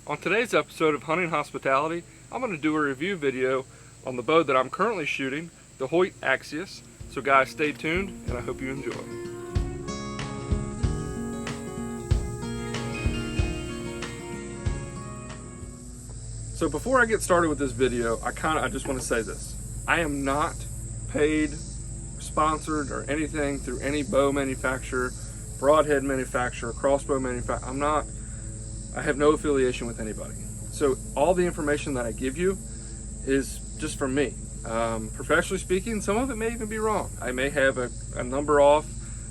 On today's episode of Hunting Hospitality, I'm going to do a review video on the bow that I'm currently shooting, the Hoyt Axius. So guys, stay tuned and I hope you enjoy. So before I get started with this video, I just want to say this. I am not paid, sponsored, or anything through any bow manufacturer, broadhead manufacturer, crossbow manufacturer. I have no affiliation with anybody. So all the information that I give you is just from me. Professionally speaking, some of it may even be wrong. I may have a number off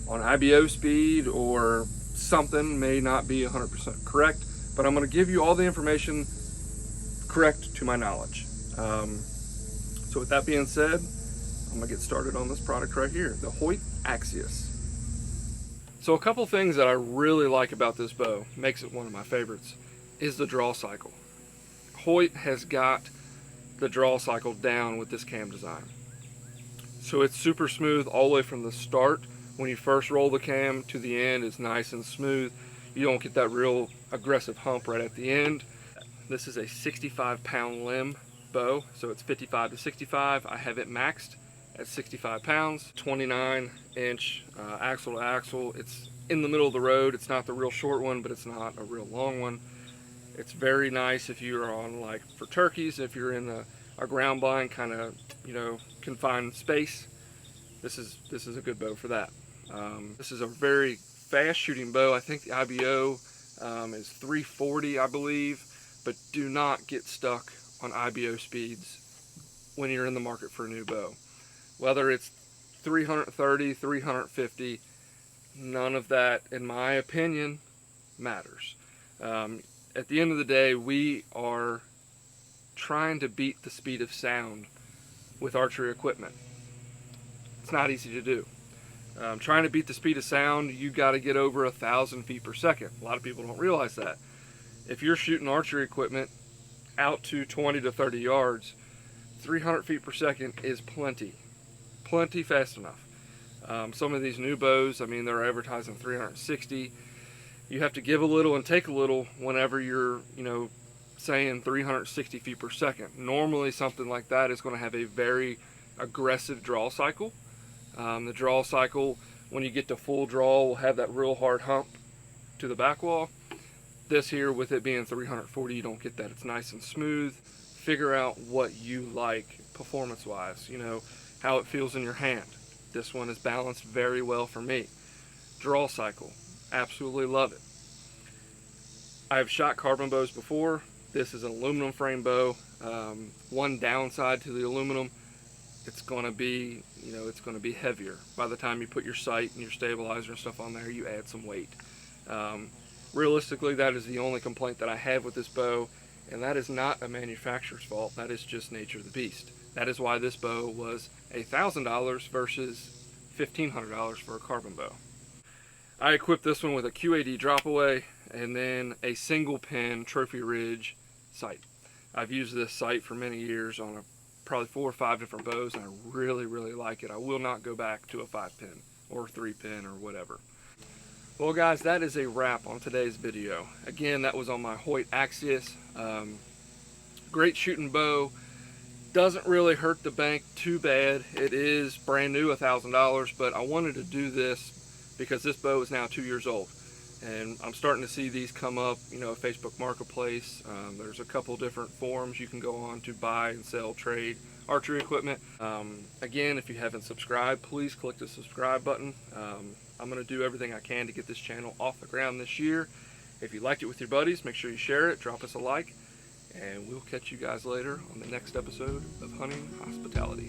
on IBO speed, or something may not be 100% correct, but I'm going to give you all the information correct to my knowledge. So with that being said, I'm going to get started on this product right here, the Hoyt Axius. So a couple things that I really like about this bow, makes it one of my favorites, is the draw cycle. Hoyt has got the draw cycle down with this cam design. So it's super smooth all the way from the start. When you first roll the cam to the end, it's nice and smooth. You don't get that real aggressive hump right at the end. This is a 65-pound limb bow, so it's 55 to 65. I have it maxed at 65 pounds, 29-inch axle to axle. It's in the middle of the road. It's not the real short one, but it's not a real long one. It's very nice if you're on, like, for turkeys, if you're in a ground blind kind of, confined space. This is a good bow for that. This is a very fast shooting bow. I think the IBO is 340, I believe, but do not get stuck on IBO speeds when you're in the market for a new bow. Whether it's 330, 350, none of that, in my opinion, matters. At the end of the day, we are trying to beat the speed of sound with archery equipment. It's not easy to do. Trying to beat the speed of sound, you got to get over 1,000 feet per second. A lot of people don't realize that. If you're shooting archery equipment out to 20 to 30 yards, 300 feet per second is plenty fast enough. Some of these new bows, I mean, they're advertising 360. You have to give a little and take a little whenever you're, saying 360 feet per second. Normally something like that is going to have a very aggressive draw cycle. The draw cycle, when you get to full draw, will have that real hard hump to the back wall. This here, with it being 340, you don't get that. It's nice and smooth. Figure out what you like performance-wise, how it feels in your hand. This one is balanced very well for me. Draw cycle, absolutely love it. I have shot carbon bows before. This is an aluminum frame bow. One downside to the aluminum, it's going to be, it's going to be heavier. By the time you put your sight and your stabilizer and stuff on there, you add some weight. Realistically, that is the only complaint that I have with this bow, and that is not a manufacturer's fault. That is just nature of the beast. That is why this bow was $1,000 versus $1,500 for a carbon bow. I equipped this one with a QAD drop away and then a single pin trophy ridge sight. I've used this sight for many years on probably 4 or 5 different bows, and I really, really like it. I will not go back to a 5-pin or 3-pin or whatever. Well guys, that is a wrap on today's video. Again, that was on my Hoyt Axius. Great shooting bow. Doesn't really hurt the bank too bad. It is brand new, $1,000, but I wanted to do this because this bow is now 2 years old. And I'm starting to see these come up, Facebook Marketplace. There's a couple different forums you can go on to buy and sell, trade archery equipment. Again, if you haven't subscribed, please click the subscribe button. I'm going to do everything I can to get this channel off the ground this year. If you liked it with your buddies, make sure you share it, drop us a like, and we'll catch you guys later on the next episode of Hunting Hospitality.